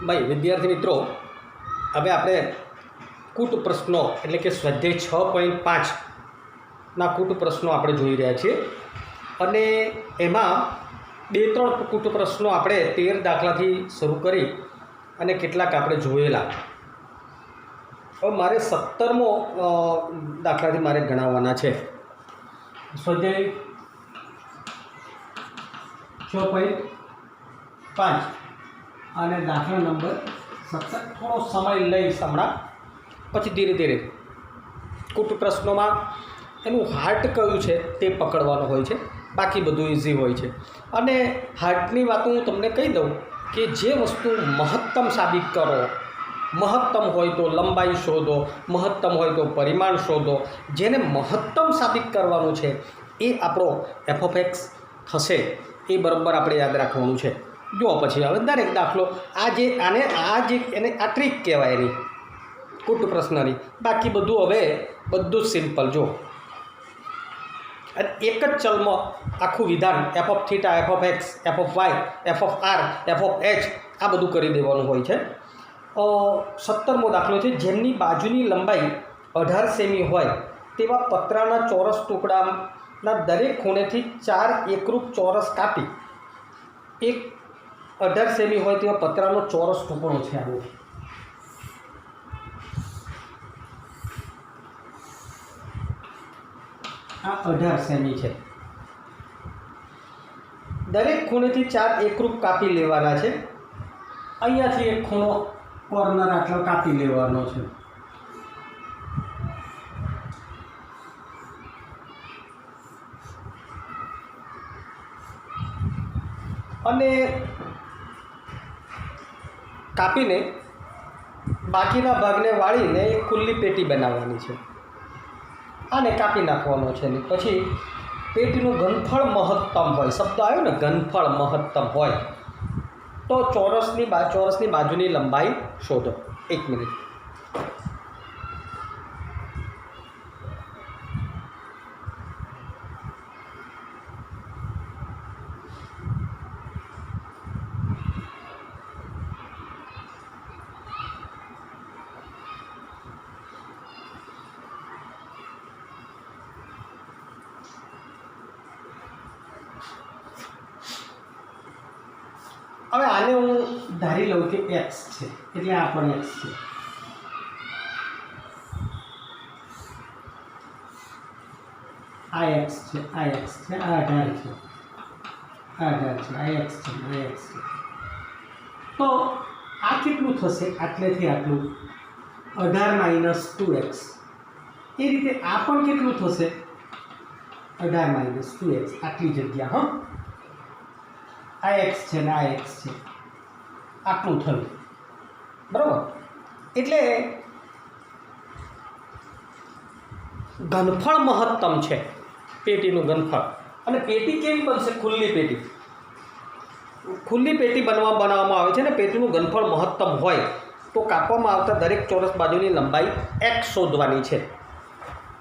ભાઈ વિદ્યાર્થી મિત્રો, હવે આપણે કૂટ પ્રશ્નો એટલે કે સ્વાધ્યાય 6.5ના કૂટ પ્રશ્નો આપણે જોઈ રહ્યા છીએ અને એમાં 2-3 કૂટ પ્રશ્નો આપણે 13 દાખલાથી શરૂ કરી અને કેટલાક આપણે જોયેલા. હવે મારે 17મો દાખલાથી મારે ગણાવવાના છે. સ્વાધ્યાય 6.5 અને દાખલા નંબર 17. થોડો સમય લઈશ હમણાં, પછી ધીરે ધીરે કૂટ પ્રશ્નોમાં એનું હાર્ટ કયું છે તે પકડવાનું હોય છે, બાકી બધું ઇઝી હોય છે. અને હાર્ટની વાત હું તમને કહી દઉં કે જે વસ્તુ મહત્તમ સાબિત કરો, મહત્તમ હોય તો લંબાઈ શોધો, મહત્તમ હોય તો પરિમાણ શોધો. જેને મહત્તમ સાબિત કરવાનું છે એ આપણો f(x) થશે. એ બરાબર આપણે યાદ રાખવાનું છે. જુઓ પછી હવે દરેક દાખલો એને આ ટ્રીક કહેવાય એની કૂટ પ્રશ્નની. બાકી બધું હવે બધું જ સિમ્પલ. જો અને એક જ ચલમાં આખું વિધાન f(θ), f(x), f(y), f(r), f(h) આ બધું કરી દેવાનું હોય છે. 17મો દાખલો છે. જેમની બાજુની લંબાઈ 18 સેમી હોય તેવા પતરાના ચોરસ ટુકડાના દરેક ખૂણેથી 4 એકરૂપ ચોરસ કાપી 18 સેમી હોય તેવા પતરાનો ચોરસ ટુકડો છે. આવો આ 18 સેમી છે. દરેક ખૂણેથી 4 એકરૂપ કાપી લેવાના છે. અહીંયાથી એક ખૂણો કોર્નર આટલો કાપી લેવાનો છે. અને કાપીને બાકીના ભાગને વાળીને એક ખુલ્લી પેટી બનાવવાની છે. આને કાપી નાખવાનો છે. ને પછી પેટીનું ઘનફળ મહત્તમ હોય, શબ્દ આવ્યો ને ઘનફળ મહત્તમ હોય તો ચોરસની બાજુની લંબાઈ શોધો. 1 મિનિટ. હવે આને હું ધારી લઉં કે x છે, એટલે આ પણ x છે. આ x છે, આ x છે, આ 18 છે, આ 18 છે, આ x છે, આ x છે. તો આ કેટલું થશે? આટલેથી આટલું 18 - 2x. એ રીતે આ પણ કેટલું થશે? 18 - 2x. આટલી જગ્યા. હા, આ x છે ને આ x છે, આટલું થયું. બરાબર. એટલે ઘનફળ મહત્તમ છે પેટીનું ઘનફળ. અને પેટી કેવી બનશે? ખુલ્લી પેટી. ખુલ્લી પેટી બનાવવામાં આવે છે ને પેટીનું ઘનફળ મહત્તમ હોય તો કાપવામાં આવતા દરેક ચોરસ બાજુની લંબાઈ x શોધવાની છે.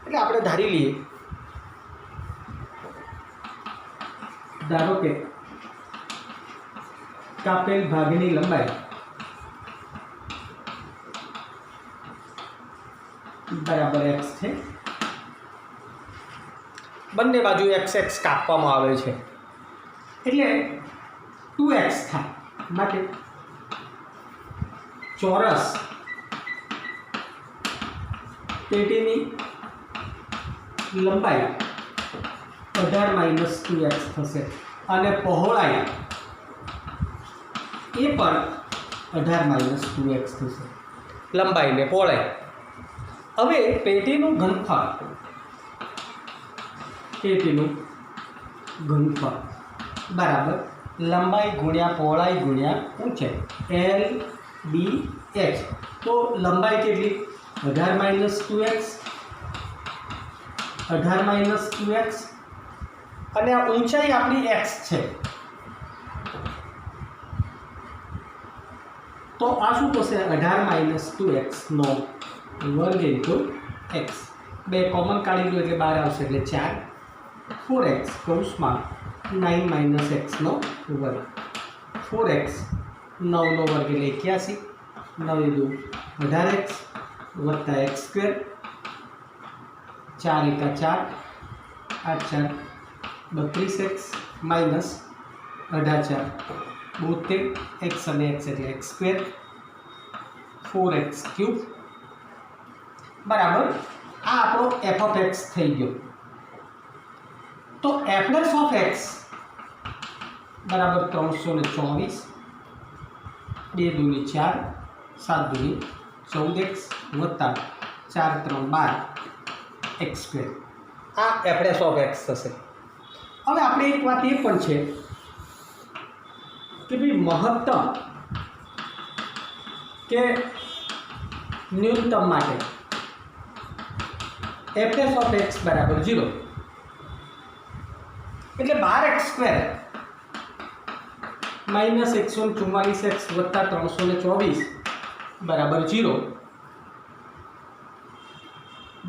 એટલે આપણે ધારી લઈએ, ધારો કે કાપેલ ભાગની લંબાઈ બરાબર x છે. બંને બાજુ x કાપવામાં આવે છે એટલે 2x થાય. માટે ચોરસ પેટીની લંબાઈ 18 - 2x થશે અને પહોળાઈ એ પણ 18 - 2x થશે. લંબાઈ ને પહોળાઈ. હવે પેટીનું ઘનફળ બરાબર લંબાઈ ગુણ્યા પહોળાઈ ગુણ્યા ઊંચાઈ, LBH. તો લંબાઈ કેટલી? 18 - 2x, 18 - 2x. અને આ ઊંચાઈ આપણી x છે. તો આ શું થશે? 18 - 2x નો વર્ગ ઇન્ટુ x. 2 કોમન કાઢી દો એટલે 12 આવશે, એટલે 4. 4x કૌંસમાં 9 - x નો વર્ગ. 4x 9 વર્ગ એટલે 81, 9 દુ 18x વત્તા x સ્ક્વેર, 4 એકા 4, 8 4 32x માઇનસ 18 4 72, x અને x એટલે x સ્ક્વેર 4x ક્યુબ બરાબર આ આપણો f ઓફ x થઈ ગયો. તો f ઓફ x બરાબર 324, 2 દૂની 4, 7 દૂની 14x વત્તા 4 3 12 x સ્ક્વેર આ f ઓફ x થશે. હવે આપણે એક વાત એ પણ છે કે ભાઈ મહત્તમ કે ન્યૂનતમ માટે f ઓફ x બરાબર 0 એટલે 12x સ્ક્વેર માઇનસ 144x વત્તા 324 બરાબર 0.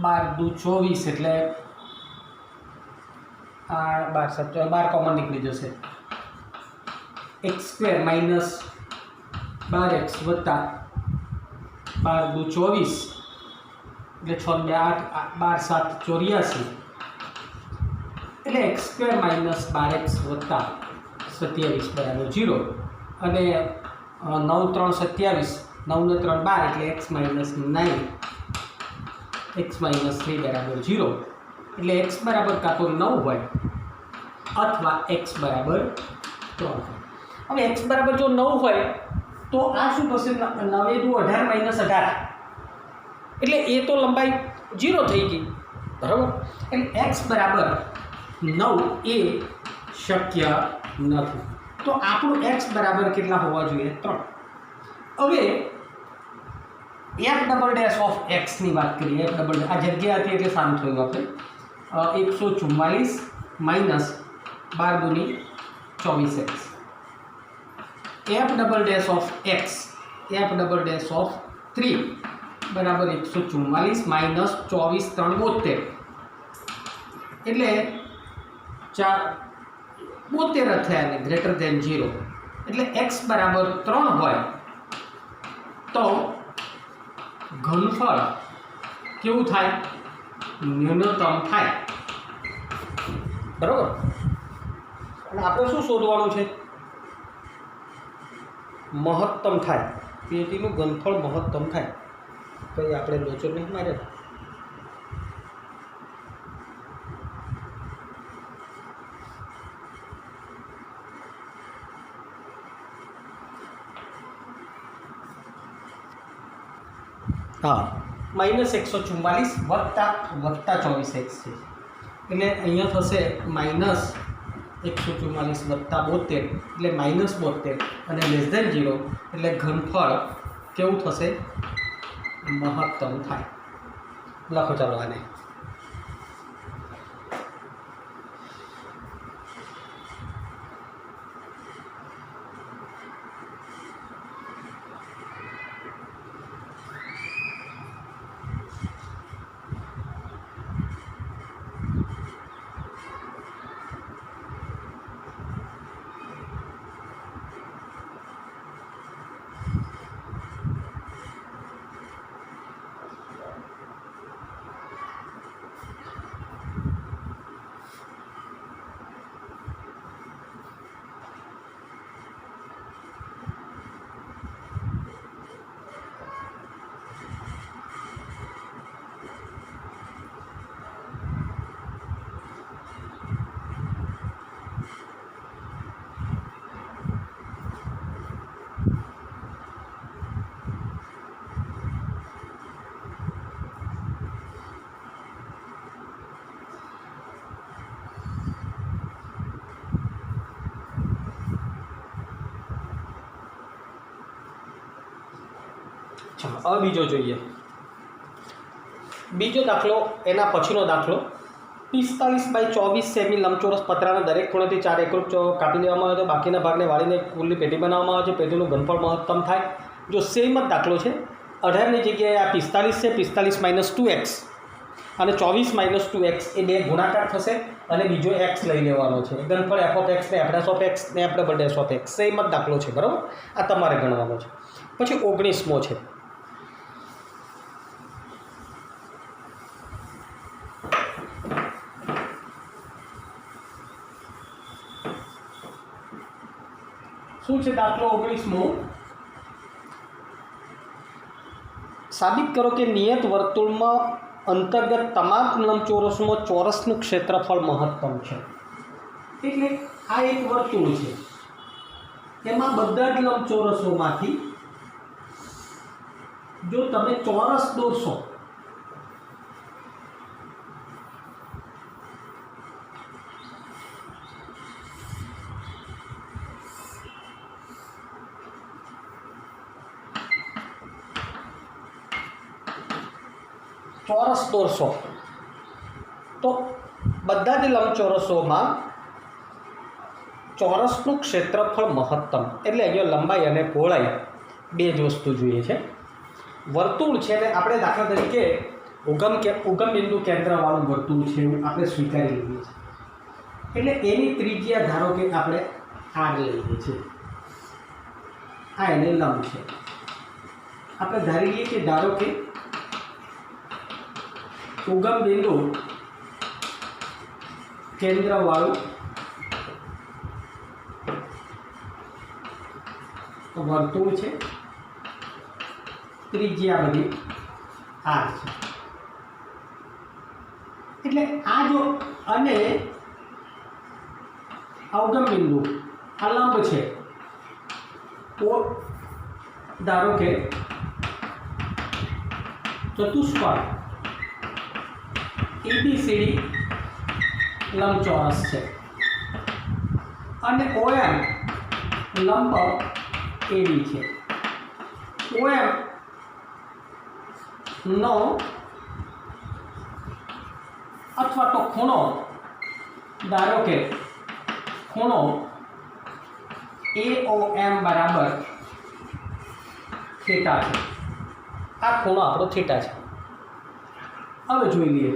12 દુ 24 એટલે 12 કોમન નીકળી જશે. x સ્ક્વેર માઇનસ 12x વત્તા 12 દુ 24 એટલે 6 2 8 12 7 84 એટલે x સ્ક્વેર માઇનસ 12x વત્તા 27 બરાબર 0 અને 9 3 27 9 ને 3 12 એટલે x માઇનસ 9 x માઇનસ 3 બરાબર 0 એટલે x બરાબર કાં તો 9 હોય અથવા x બરાબર 3 હોય. હવે x બરાબર જો 9 હોય તો આ શું થશે 9 દુ 18 માઇનસ 18 એટલે એ તો લંબાઈ 0 થઈ ગઈ બરાબર. એટલે x બરાબર 9 એ શક્ય નથી. તો આપણું x બરાબર કેટલા હોવા જોઈએ 3. હવે f double dash of x ની વાત કરીએ. f ડબલ આ જગ્યા હતી એટલે સારું થયું આપણે 144 minus 12 દૂની 24x f double dash of x f double dash of 3 બરાબર 144 માઇનસ 24 3 72 એટલે 4 72 થયા ને ગ્રેટર ધેન 0 એટલે x બરાબર 3 હોય તો ઘનફળ કેવું થાય ન્યૂનતમ થાય બરાબર. અને આપણે શું શોધવાનું છે મહત્તમ થાય પેટીનું ઘનફળ મહત્તમ થાય. કંઈ આપણે લોચો નહીં મારે. હા માઇનસ 144 વત્તા 24x છે એટલે અહીંયા થશે માઇનસ 144 વત્તા 72 એટલે માઇનસ 72 અને લેસ ધેન 0 એટલે ઘનફળ કેવું થશે મહત્તમ થાય. લખો ચાલો આને. ચાલો હવે બીજો જોઈએ. બીજો દાખલો એના પછીનો દાખલો 45/24 સેમી લંબચોરસ પતરાના દરેક ખૂણેથી 4 એકરૂપ કાપી દેવામાં આવે તો બાકીના ભાગને વાળીને કુલની પેટી બનાવવામાં આવે છે. પેટીનું ઘનફળ મહત્તમ થાય. જો સેમ જ દાખલો છે 18ની જગ્યાએ આ 45 છે 45 - 2x અને 24 માઇનસ 2x એ બે ગુણાકાર થશે અને બીજો x લઈ લેવાનો છે. ઘનફળ f ઓફ x ને એફ ઓફ x ને આપણે ડબલ ઓફ x સેમ જ દાખલો છે, બરાબર. આ તમારે ગણવાનો છે. પછી 19મો છે. શું છે દાખલો 19મો? સાબિત કરો કે નિયત વર્તુળમાં અંતર્ગત તમામ લંબચોરસમાં ચોરસનું ક્ષેત્રફળ મહત્તમ છે. એટલે આ એક વર્તુળ છે, એમાં બધા જ લંબચોરસોમાંથી જો તમે ચોરસ દોરશો તો બધા જ લંબચોરસોમાં ચોરસનું ક્ષેત્રફળ મહત્તમ, એટલે અહીંયા લંબાઈ અને પહોળાઈ બે જ વસ્તુ જોઈએ છે. વર્તુળ છે ને આપણે દાખલા તરીકે ઉગમ બિંદુ કેન્દ્રવાળું વર્તુળ છે એવું આપણે સ્વીકારી લઈએ છીએ. એટલે એની ત્રિજ્યા ધારો કે આપણે r લઈએ છીએ, આ એને લંબ છે. આપણે ધારી લઈએ કે ધારો કે ઉગમ બિંદુ કેન્દ્રવાળું વર્તુળ છે, ત્રિજ્યા બધી r છે. એટલે આ જો અને ઉગમ બિંદુ આ લંબ છે, તો ધારો કે ચતુષ્કોણ ABCD લંબચોરસ છે અને OM લંબ AB છે. OM નો અથવા તો ખૂણો ધારો કે ખૂણો AOM બરાબર થીટા છે. આ ખૂણો આપણો થીટા છે. હવે જોઈ લઈએ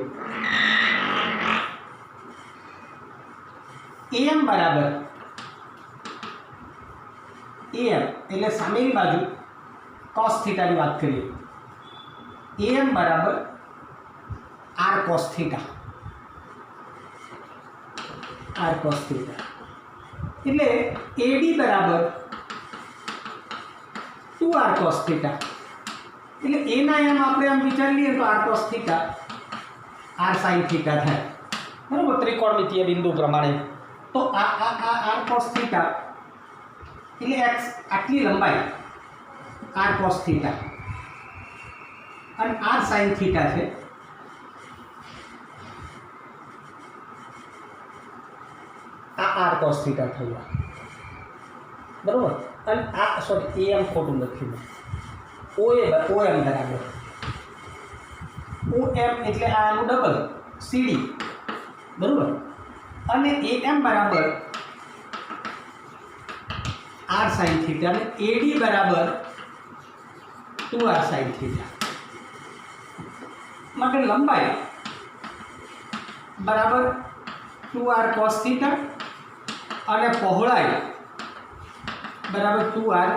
AM બરાબર AM એટલે સામેની બાજુ cos થીટાની વાત કરીએ. AM બરાબર r cos theta, r cos theta. એટલે AD બરાબર 2r cos થીટા. એટલે એના એમ આપણે આમ વિચારી લઈએ તો r cos theta r sin theta થાય, બરાબર, ત્રિકોણમિતીય બિંદુ પ્રમાણે. તો આ r cos થીટા એટલે x આટલી લંબાઈ r cos થીટા અને r sin થીટા છે. આ r cos થીટા થયું, બરાબર. અને આ સોરી am ખોટું લખ્યું, OM બરાબર OM એટલે આનું ડબલ CD, બરાબર. અને AM બરાબર r sin થીટા અને AD બરાબર 2r sin થીટા. માટે લંબાઈ બરાબર 2r cos થીટા અને પહોળાઈ બરાબર 2r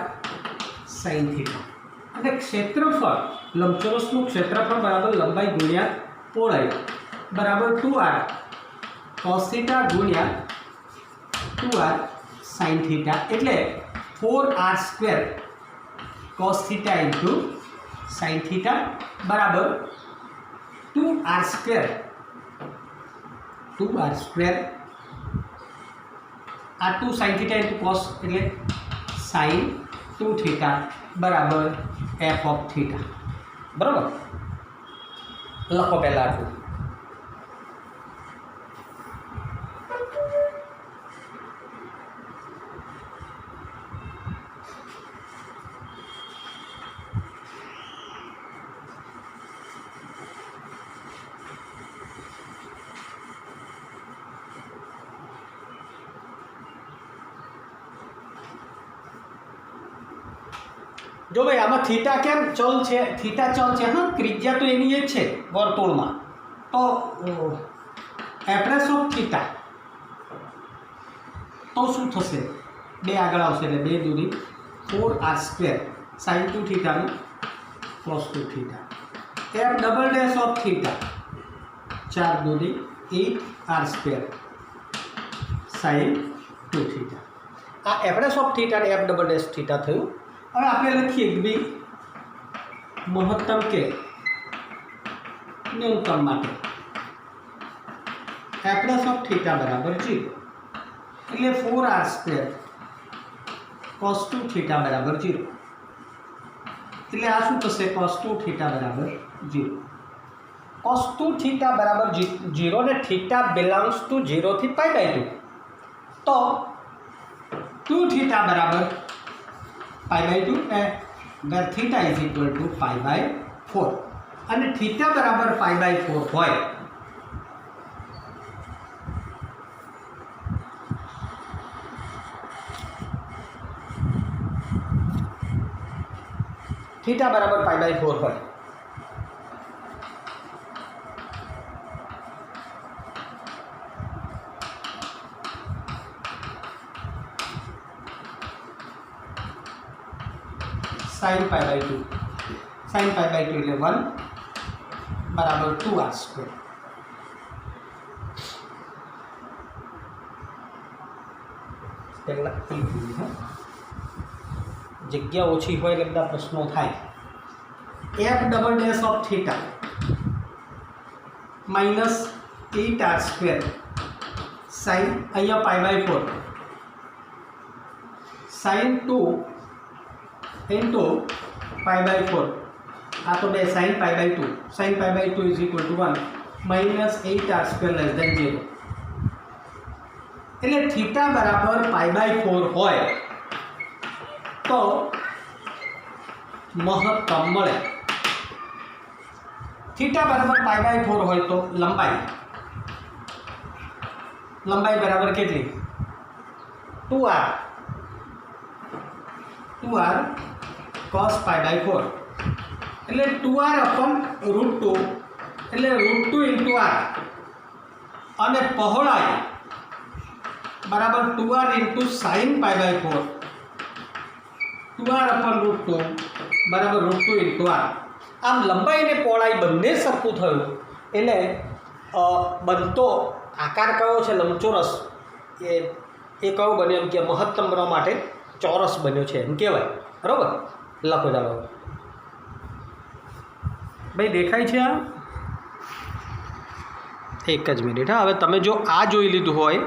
sin થીટા. અને ક્ષેત્રફળ લંબચોરસનું ક્ષેત્રફળ બરાબર લંબાઈ ગુણ્યા પહોળાઈ બરાબર 2r cos થીટા ગુણ્યા 2r sin થીટા. એટલે 4r² cos theta into sin theta બરાબર 2r² આ 2 sin થીટા ઇન્ટુ cos એટલે sin 2 થીટા બરાબર f ઓફ થીટા, બરાબર. લખો પહેલાં આટલું. જો ભાઈ આમાં થીટા કેમ ચલ છે? થીટા ચલ છે, હા, ત્રિજ્યા તો એની જ છે વર્તુળમાં, तो एवरेज ऑफ थीटा तो शू थशे बे आगळ आवशे એટલે 2 दूनी 4r² sin 2 थीटा नो cos 2 theta f double dash of theta 4 दूनी 8r² sin 2 थीटा आ एवरेज ऑफ थीटा ने f डबल डैश थीटा थयुं। हवे आपणे लखीए कि भाई महत्तम के न्यूनतम माटे एवरेज ऑफ थीटा बराबर 0 એટલે 4r² cos 2 थीटा बराबर 0 એટલે આ શું થશે cos 2 थीटा बराबर 0 cos 2 थीटा बराबर 0 ने थीटा बिलोंग्स टू 0 थी π/2 तो 2 थीटा बराबर π/2 where theta is equal to π/4 અને थीटा बराबर π/4 હોય थीटा बराबर π/4 હોય sin π/2 sin π/2 એટલે 1 बराबर 2r²। પહેલા જગ્યા ઓછી હોય એટલે બધા પ્રશ્નો થાય। f double dash of theta minus 8r² sin અહીંયા π/4 sin 2 into π/4 आ तो बे sin π/2 sin π/2 is equal to 1 minus 8r² less than 0 એટલે थीटा बराबर π/4 હોય तो महत्तम મળે। थीटा बराबर π/4 હોય तो लंबाई बराबर કેટલી 2r cos π/4 એટલે 2r upon √2 એટલે √2 into r અને પહોળાઈ બરાબર 2r into sin π/4 2r upon √2 બરાબર √2 into r। આમ લંબાઈ અને પહોળાઈ બંને સરખું થયું એટલે બનતો આકાર કયો છે લંબચોરસ એ કયો બન્યો એમ કે મહત્તમ બનવા માટે ચોરસ બન્યો છે એમ કહેવાય બરાબર। લખો ચાલો ભાઈ દેખાય છે આ એક જ મિનિટ હા। હવે તમે જો આ જોઈ લીધું હોય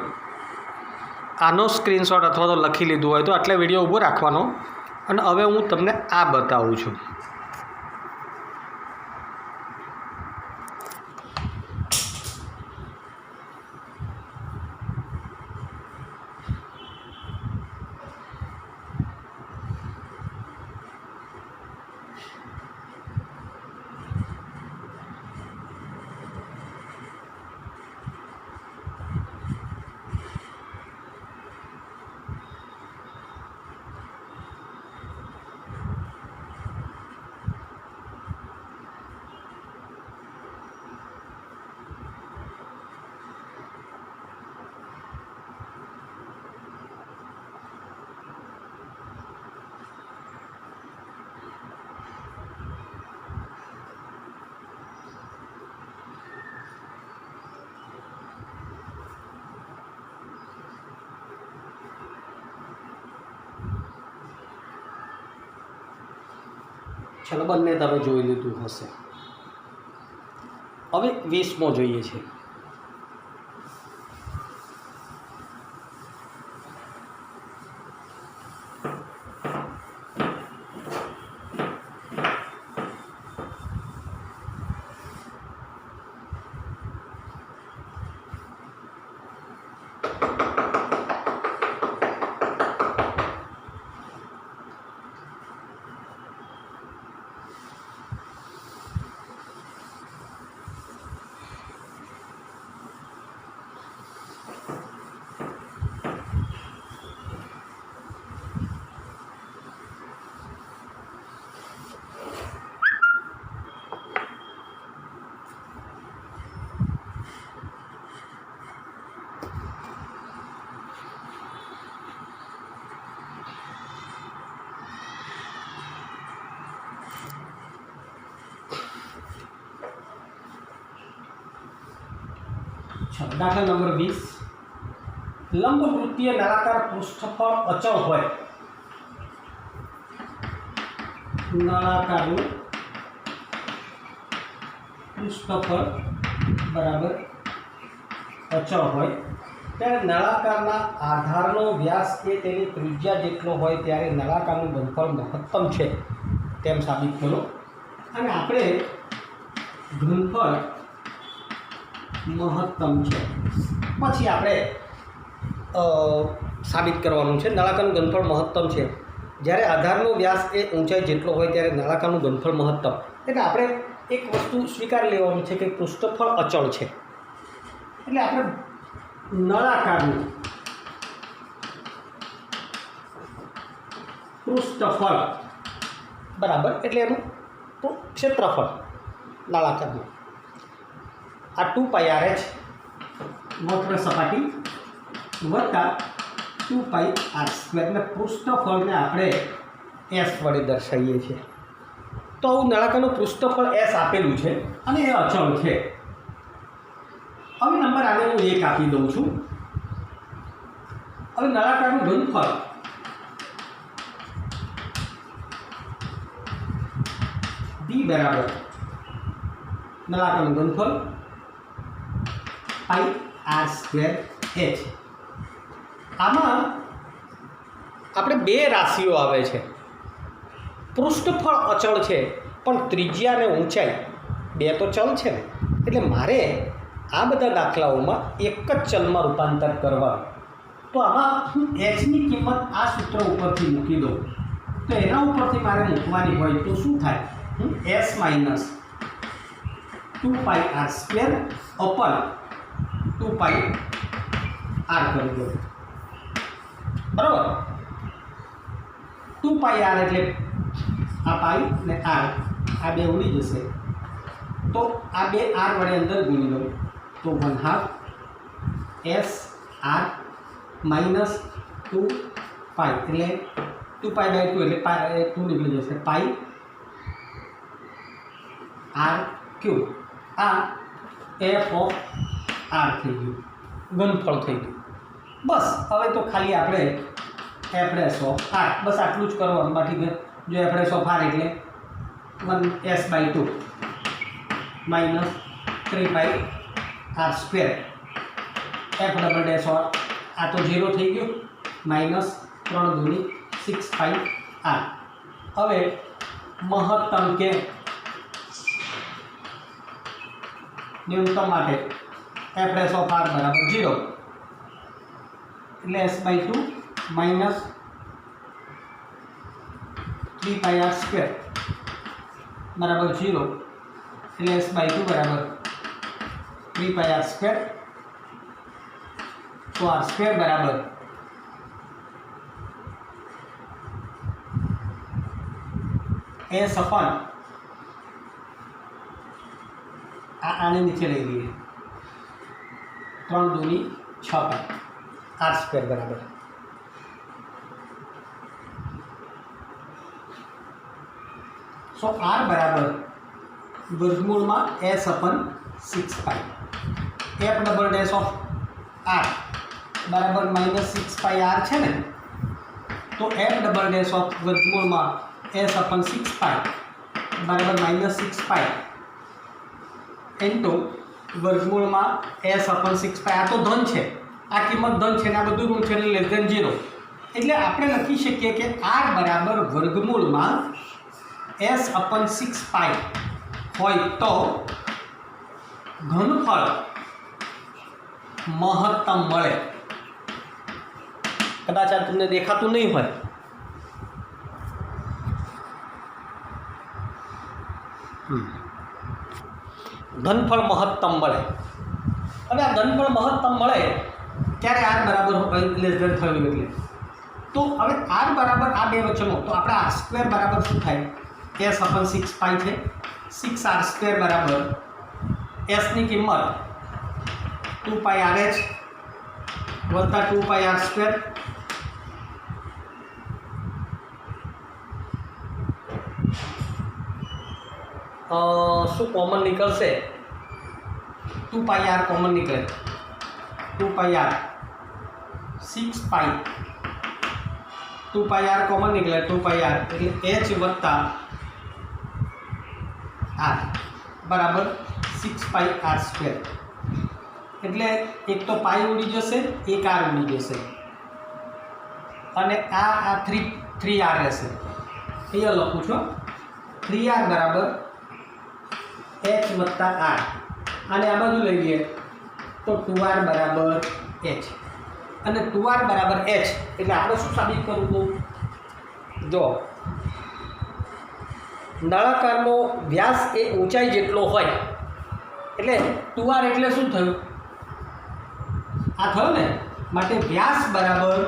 આનો સ્ક્રીનશોટ અથવા તો લખી લીધું હોય તો આટલે વિડીયો ઊભો રાખવાનો અને હવે હું તમને આ બતાવું છું। चलो बने तमे जोई लीधुं हशे। हवे 20मो जोईए छे। દાખલા નંબર 20 લંબવૃત્તીય નળાકાર પૃષ્ઠફળ અચળ હોય, નળાકારનું પૃષ્ઠફળ બરાબર અચળ હોય ત્યારે નળાકારના આધારનો વ્યાસ એ તેની ત્રિજ્યા જેટલો હોય ત્યારે નળાકારનું ઘનફળ મહત્તમ છે તેમ સાબિત કરો. અને આપણે ઘનફળ મહત્તમ છે પછી આપણે સાબિત કરવાનું છે નળાકારનું ઘનફળ મહત્તમ છે જ્યારે આધારનો વ્યાસ એ ઊંચાઈ જેટલો હોય ત્યારે નળાકારનું ઘનફળ મહત્તમ. એટલે આપણે એક વસ્તુ સ્વીકારી લેવાનું છે કે પૃષ્ઠફળ અચળ છે. એટલે આપણે નળાકારનું પૃષ્ઠફળ બરાબર એટલે એનું ક્ષેત્રફળ નળાકારનું આ 2πRh વક્ર સપાટી વત્તા 2πr², એટલે પૃષ્ઠફળને આપણે s વડે દર્શાવીએ છીએ. તો આવું નળાકારનું પૃષ્ઠફળ s આપેલું છે અને એ અચળ છે. હવે નંબર આને હું 1 આપી દઉં છું. હવે નળાકારનું ઘનફળ b બરાબર નળાકારનું ઘનફળ πr²h. આમાં આપણે બે રાશિઓ આવે છે. પૃષ્ઠફળ અચળ છે પણ ત્રિજ્યા અને ઊંચાઈ બે તો ચલ છે ને, એટલે મારે આ બધા દાખલાઓમાં એક જ ચલમાં રૂપાંતર કરવા. તો આમાં હું એચની કિંમત આ સૂત્ર ઉપરથી મૂકી દઉં તો એના ઉપરથી મારે મૂકવાની હોય તો શું થાય, હું s માઇનસ 2πr² અપન 2πr કરી દઉં. બરાબર 2πr એટલે આ પાઈ ને r આ બે ઉડી જશે તો આ બે r વડે અંદર ગુણી દઉં તો 1/2 s r માઇનસ 2π એટલે 2π/2 એટલે 2 નીકળી જશે પાઈ r³ આ f ઓફ r થઈ ગયું, ઘનફળ થઈ ગયું. બસ હવે તો ખાલી આપણે f' ઓફ r બસ આટલું જ કરવાનું. બાકી જો f' ઓફ r એટલે 1s/2 minus 3πr² f" of આ તો 0 થઈ ગયું માઇનસ 3 દૂની 6πr. હવે મહત્તમ કે ન્યૂનતમ માટે f' ઓફ r બરાબર 0 એટલે s/2 માઇનસ 3πr² બરાબર 0 એટલે s/2 બરાબર 3πr². તો r² બરાબર s અપન આને નીચે લઈ લઈએ 3 દૂની 6π r² બરાબર સો r બરાબર વર્ગમૂળમાં s અપન 6π f" ઓફ r બરાબર -6πr છે ને, તો f" ઓફ વર્ગમૂળમાં s અપન 6π બરાબર -6π ઇન્ટુ વર્ગમૂળમાં s અપન 6π. આ તો ધન છે, આ કિંમત ધન છે ને આ બધું ઋણ છે એટલે <0. એટલે આપણે લખી શકીએ કે r બરાબર વર્ગમૂળમાં s અપન 6π હોય તો ઘનફળ મહત્તમ મળે. કદાચ આ તમને દેખાતું નહીં હોય. ઘનફળ મહત્તમ મળે. હવે આ ઘનફળ મહત્તમ મળે ત્યારે r બરાબર લેસ થયું એટલે તો હવે r બરાબર આ બે વચ્ચેનો તો આપણે r² બરાબર શું થાય, s અપન 6π છે, 6r² બરાબર s ની કિંમત 2πRh વત્તા 2πr². શું કોમન નીકળશે, 2πr કોમન નીકળે 2 પાઈ આર 6 પાઈ 2 પાઈ આર કોમન નીકળે 2 પાઈ આર એટલે h વત્તા આર બરાબર 6 પાઈ આર સ્ક્વેર એટલે એક તો પાઈ ઉડી જશે એક આર ઉડી જશે અને આ 3 આર રહેશે અહીંયા લખું છું 3 આર બરાબર h વત્તા આર અને આ બાજુ લઈ લઈએ તો 2 આર બરાબર h અને 2 આર બરાબર h એટલે આપણે શું સાબિત કરવું હતું જો નળાકારનો વ્યાસ એ ઊંચાઈ જેટલો હોય એટલે 2 આર એટલે શું થયું આ થયું ને માટે વ્યાસ બરાબર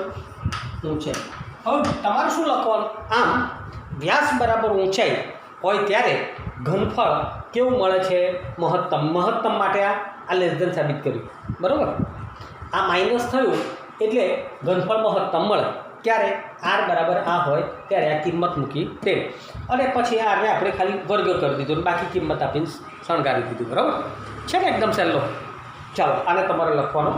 ઊંચાઈ હવે તમારે શું લખવાનું આમ વ્યાસ બરાબર ઊંચાઈ હોય ત્યારે ઘનફળ કેવું મળે છે મહત્તમ માટે આ લેસ ધેન સાબિત કર્યું બરાબર આ માઇનસ થયું એટલે ઘનફળ મહત્તમ મળે ક્યારે આર બરાબર આ હોય ત્યારે આ કિંમત મૂકી તે અને પછી આરને આપણે ખાલી વર્ગ કરી દીધો અને બાકી કિંમત આપીને શણગારી દીધું બરાબર છે ને એકદમ સહેલો ચાલો આને તમારે લખવાનો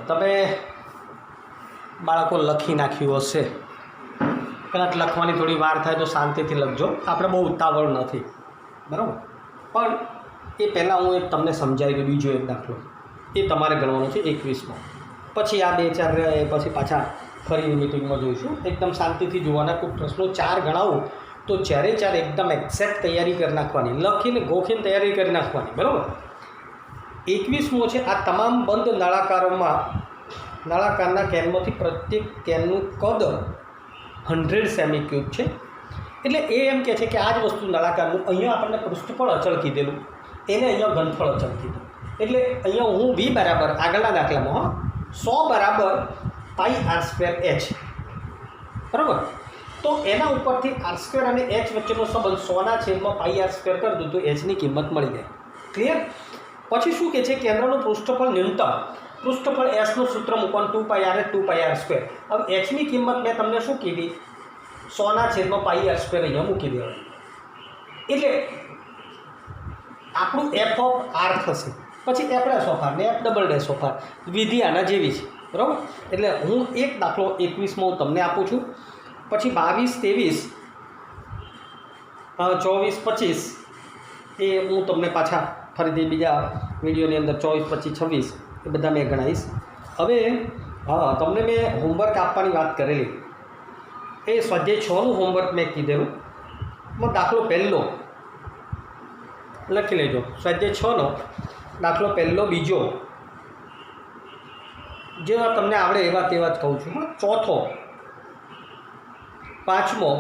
તમે બાળકો લખી નાખ્યું હશે કદાચ લખવાની થોડી વાર થાય તો શાંતિથી લખજો આપણે બહુ ઉતાવળ નથી બરાબર પણ એ પહેલાં હું એક તમને સમજાવી દઉં બીજો એક દાખલો એ તમારે ગણવાનો છે 21માં પછી આ 2-4 રહ્યા એ પછી પાછા ફરી મિટિંગમાં જોઈશું એકદમ શાંતિથી જોવાના કોઈ પ્રશ્નો 4 ગણાવું તો ચારે ચાર એકદમ એક્ઝેક્ટ તૈયારી કરી નાખવાની લખીને ગોખીને તૈયારી કરી નાખવાની બરાબર 21મો છે આ તમામ બંધ નળાકારના કેનમાંથી પ્રત્યેક કેનનું કદ 100 સેમી ક્યુબ છે એટલે એ એમ કહે છે કે આ જ વસ્તુ નળાકારનું અહીંયા આપણને પૃષ્ઠફળ અચળ કીધેલું એને અહીંયા ઘનફળ અચળ કીધું એટલે અહીંયા હું v બરાબર આગળના દાખલામાં 100 બરાબર પાઈ આર સ્ક્વેર h બરાબર તો એના ઉપરથી આર સ્ક્વેર અને h વચ્ચેનો સંબંધ 100ના છેદમાં પાઈ આર સ્ક્વેર કરી દઉં તો hની કિંમત મળી જાય ક્લિયર પછી શું કહે છે કેન્દ્રનું પૃષ્ઠફળ ન્યૂનતમ પૃષ્ઠફળ એસનું સૂત્ર મૂકવાનું 2 પાઈ આર 2 પાઈ આર સ્ક્વેર હવે hની કિંમત મેં તમને શું કીધી 100ના છેદમાં પાઈ આર સ્ક્વેર અહીંયા મૂકી દેવાની એટલે આપણું એફ ઓફ આર થશે પછી એફ ડેશ ઓફ આર ને F double dash of R વિધિ આના જેવી છે બરાબર એટલે હું એક દાખલો 21માં હું તમને આપું છું પછી 22, 23, 24, 25 એ હું તમને પાછા ફરીથી બીજા વિડીયોની અંદર 24, 25, 26 એ બધા મેં ગણાવીશ હવે હા તમને મેં હોમવર્ક આપવાની વાત કરેલી એ સ્વાધ્યાય 6નું હોમવર્ક મેં કીધેલું દાખલો પહેલો લખી લેજો સ્વાધ્યાય 6નો દાખલો પહેલો બીજો જેવા તમને આવડે એવા તેવા જ કહું છું ચોથો પાંચમો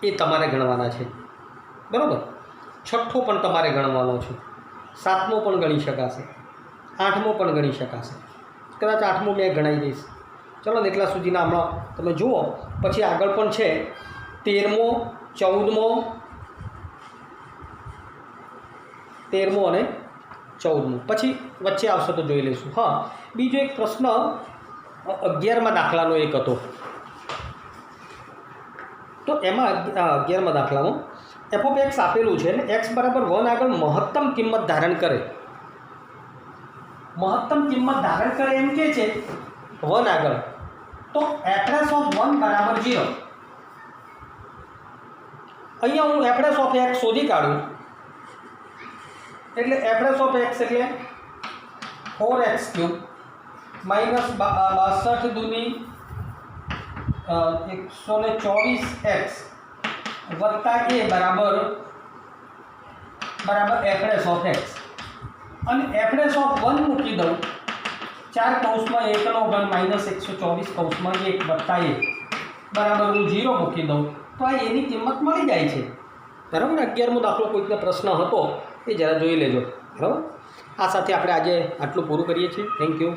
એ તમારે ગણવાના છે બરાબર છઠ્ઠો પણ તમારે ગણવાનો છે સાતમો પણ ગણી શકાશે આઠમો પણ ગણી શકાશે કદાચ આઠમો મેં ગણાવી દઈશ ચલો ને એટલા સુધીના હમણાં તમે જુઓ પછી આગળ પણ છે 13મો 14મો અને 14મો પછી વચ્ચે આવશે તો જોઈ લઈશું હા બીજો એક પ્રશ્ન 11મા દાખલાનો એક હતો તો એમાં 11મા દાખલામાં એફ ઓફ એક્સ આપેલું છે ને એક્સ બરાબર 1 આગળ મહત્તમ કિંમત ધારણ કરે. મહત્તમ કિંમત ધારણ કરે એમ કે છે 1 આગળ, તો એફરેસ ઓફ 1 બરાબર 0. અહીંયા હું એફરેસ ઓફ એક્સ શોધી કાઢું એટલે એફરેસ ઓફ એક્સ એટલે 4x³ માઇનસ 62 દૂની 124x વત્તા a બરાબર એફરેસ ઓફ એક્સ. અને એફરેસ ઓફ 1 મૂકી દઉં 4 કૌંસમાં 1 નો ઘન માઇનસ 124 કૌંસમાં 1 વત્તા a બરાબર હું 0 મૂકી દઉં તો આ એની કિંમત મળી જાય છે. બરાબર. 11મો દાખલો કોઈકને પ્રશ્ન હતો એ જરા જોઈ લેજો. બરાબર. આ સાથે આપણે આજે આટલું પૂરું કરીએ છીએ. Thank you.